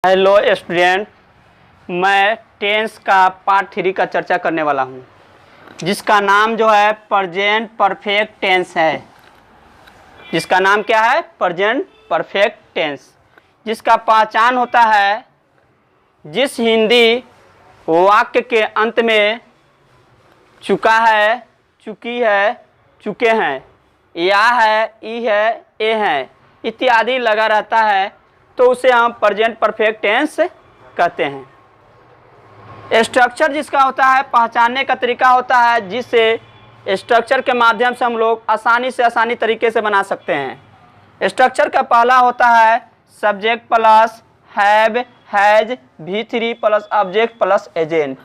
Hello student, मैं tense का part 3 का चर्चा करने वाला हूँ, जिसका नाम जो है प्रेजेंट परफेक्ट टेंस है। जिसका नाम क्या है? Present perfect tense. जिसका पहचान होता है जिस हिंदी वाक्य के अंत में चुका है, चुकी है, चुके हैं, या है, ई है, ए है इत्यादि लगा रहता है तो उसे हम प्रेजेंट परफेक्ट टेंस कहते हैं। स्ट्रक्चर जिसका होता है, पहचानने का तरीका होता है जिससे स्ट्रक्चर के माध्यम से हम लोग आसानी तरीके से बना सकते हैं। स्ट्रक्चर का पहला होता है subject plus have, has, V3 plus object plus agent.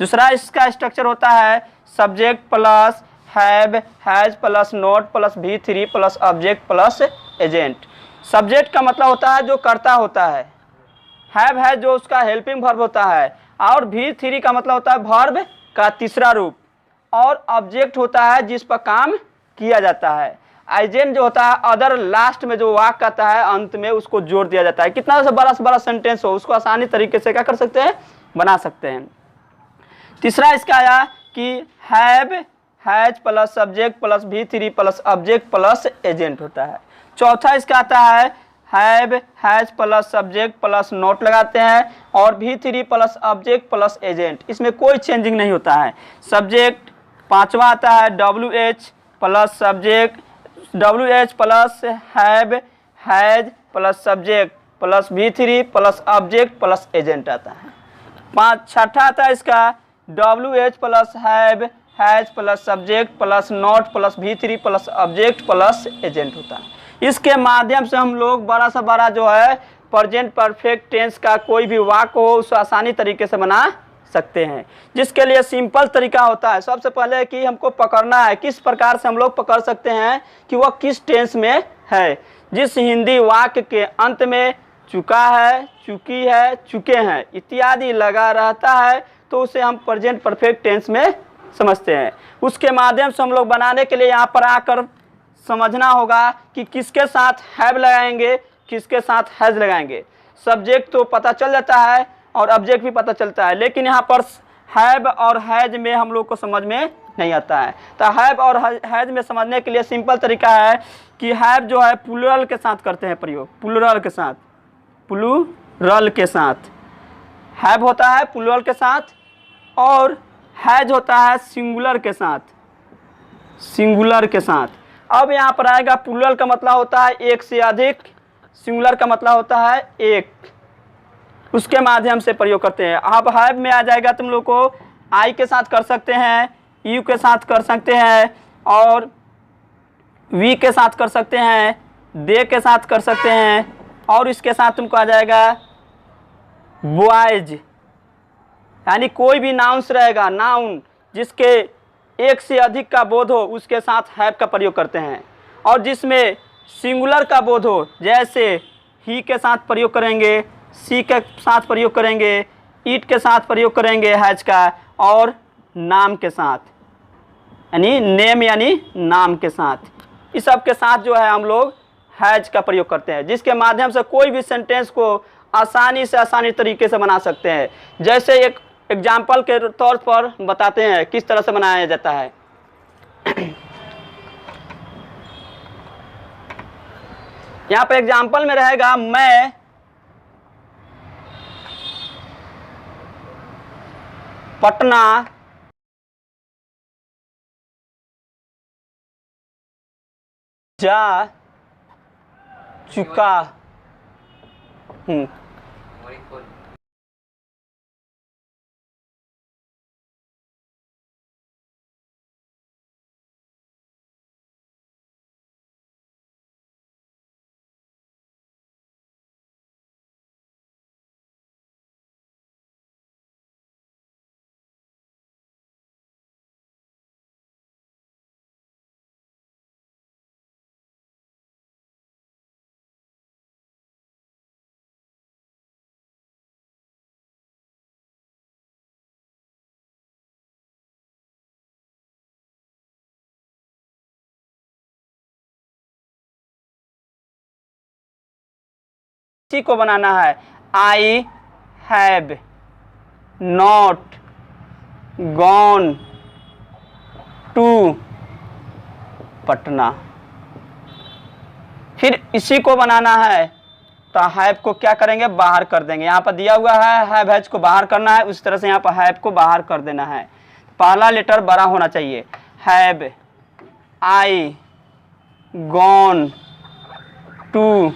दूसरा इसका स्ट्रक्चर होता है subject plus have, has plus note plus V3 plus object plus agent. Subject का मतलब होता है जो करता होता है, हैव है जो उसका हेल्पिंग वर्ब होता है, और V3 का मतलब होता है वर्ब का तीसरा रूप, और ऑब्जेक्ट होता है जिस पर काम किया जाता है। एजेंट जो होता है अदर, लास्ट में जो वाक्य आता है अंत में उसको जोड़ दिया जाता है। कितना से बड़ा सेंटेंस हो उसको आसानी तरीके से क्या कर सकते हैं? बना सकते हैं। तीसरा इसका आया कि have, has plus subject plus V3 plus object plus agent होता है। चौथा इसका आता है have, has plus subject plus note लगाते हैं और V3 plus object plus agent. इसमें कोई चेंजिंग नहीं होता है। सब्जेक्ट पांचवा आता है WH plus subject, WH plus have, has plus subject plus V3 plus object plus agent आता है। छठा आता है इसका WH plus have, has plus subject plus note plus V3 plus object plus agent होता है। इसके माध्यम से हम लोग बड़ा से बड़ा जो है प्रेजेंट परफेक्ट टेंस का कोई भी वाक्य हो उसे आसानी तरीके से बना सकते हैं। जिसके लिए सिंपल तरीका होता है, सबसे पहले कि हमको पकड़ना है किस प्रकार से हम लोग पकड़ सकते हैं कि वह किस टेंस में है। जिस हिंदी वाक्य के अंत में चुका है, चुकी है, चुके हैं इत्यादि लगा रहता है तो उसे हम प्रेजेंट परफेक्ट टेंस में समझते हैं। उसके माध्यम से हम लोग बनाने के लिए यहाँ पर आकर समझना होगा कि किसके साथ हैव लगाएंगे, किसके साथ हैज लगाएंगे। सब्जेक्ट तो पता चल जाता है और ऑब्जेक्ट भी पता चलता है, लेकिन यहाँ पर हैव और हैज में हम लोग को समझ में नहीं आता है। तो हैव और हैज में समझने के लिए सिंपल तरीका है कि हैव जो है प्लूरल के साथ करते हैं प्रयोग, प्लूरल के साथ, प्लूरल के साथ हैव होता है प्लूरल के साथ, और हैज होता है सिंगुलर के साथ, सिंगुलर के साथ। अब यहाँ पर आएगा प्लूरल का मतलब होता है एक से अधिक, सिंगुलर का मतलब होता है एक, उसके माध्यम से प्रयोग करते हैं। अब हैव में आ जाएगा तुम लोग को आई के साथ कर सकते हैं, यू के साथ कर सकते हैं, और वी के साथ कर सकते हैं, दे के साथ कर सकते हैं, और इसके साथ तुमको आ जाएगा बॉयज, यानी कोई भी नाउन्स रहेगा, नाउन जिसके एक से अधिक का बोध हो उसके साथ हैव का प्रयोग करते हैं। और जिसमें सिंगुलर का बोध हो, जैसे ही के साथ प्रयोग करेंगे, सी के साथ प्रयोग करेंगे, ईट के साथ प्रयोग करेंगे हैज का, और नाम के साथ यानी नेम यानी नाम के साथ, इस सब के साथ जो है हम लोग हैज का प्रयोग करते हैं। जिसके माध्यम से कोई भी सेंटेंस को आसानी तरीके से बना सकते हैं। जैसे एक एग्जाम्पल के तौर पर बताते हैं किस तरह से बनाया जाता है। यहाँ पर एग्जाम्पल में रहेगा मैं पटना जा चुका हूँ। इसी को बनाना है। I have not gone to Patna. फिर इसी को बनाना है तो हैव को क्या करेंगे, बाहर कर देंगे। यहाँ पर दिया हुआ है हैव हैज को बाहर करना है, उस तरह से यहाँ पर हैव को बाहर कर देना है। पहला लेटर बड़ा होना चाहिए, have I gone to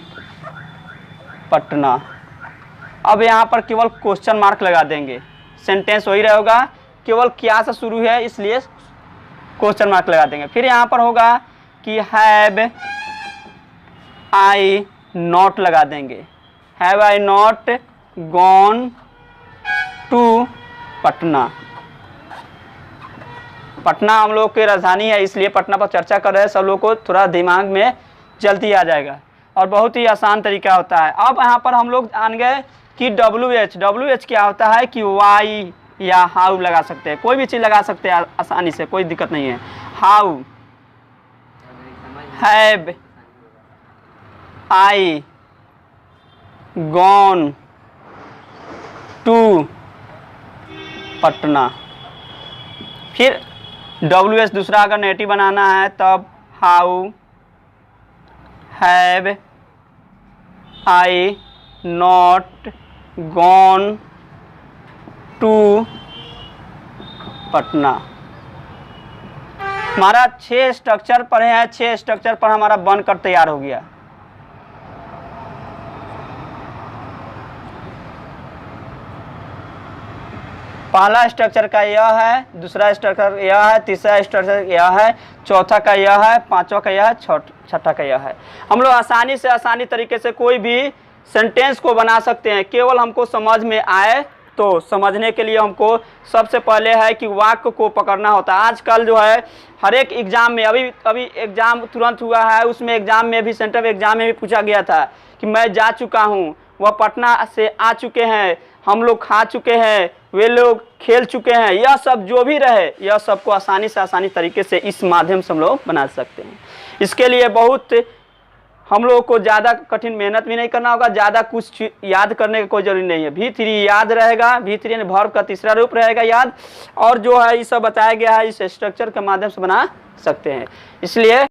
Patna. अब यहाँ पर केवल क्वेश्चन मार्क लगा देंगे, सेंटेंस वही रहेगा, केवल क्या से शुरू है इसलिए क्वेश्चन मार्क लगा देंगे। फिर यहाँ पर होगा कि हैव आई नॉट लगा देंगे, have I not gone to Patna. Patna हम लोग की राजधानी है, इसलिए पटना पर चर्चा कर रहे हैं, सब लोग को थोड़ा दिमाग में जल्दी आ जाएगा और बहुत ही आसान तरीका होता है। अब यहाँ पर हम लोग जान गए कि WH क्या होता है कि वाई या हाउ लगा सकते हैं, कोई भी चीज़ लगा सकते हैं आसानी से, कोई दिक्कत नहीं है। How have I gone to Patna. फिर WH दूसरा अगर नेगेटिव बनाना है तब how have I not gone to Patna. हमारा 6 स्ट्रक्चर पढ़े हैं, 6 स्ट्रक्चर पर हमारा बनकर तैयार हो गया। पहला स्ट्रक्चर का यह है, दूसरा स्ट्रक्चर यह है, तीसरा स्ट्रक्चर यह है, चौथा का यह है, पांचवा का यह है, छठा का यह है। हम लोग आसानी तरीके से कोई भी सेंटेंस को बना सकते हैं, केवल हमको समझ में आए तो। समझने के लिए हमको सबसे पहले है कि वाक्य को पकड़ना होता है। आजकल जो है हर एक एग्जाम में, अभी एग्जाम तुरंत हुआ है, उसमें एग्जाम में भी, सेंट्रल एग्जाम में भी पूछा गया था कि मैं जा चुका हूँ, वह पटना से आ चुके हैं, हम लोग खा चुके हैं, वे लोग खेल चुके हैं, यह सब जो भी रहे, यह सबको आसानी तरीके से इस माध्यम से हम लोग बना सकते हैं। इसके लिए बहुत हम लोगों को ज़्यादा कठिन मेहनत भी नहीं करना होगा, ज़्यादा कुछ याद करने की कोई जरूरी नहीं है। V3 याद रहेगा, V3 वर्ब का तीसरा रूप रहेगा याद, और जो है ये सब बताया गया है इस स्ट्रक्चर के माध्यम से बना सकते हैं। इसलिए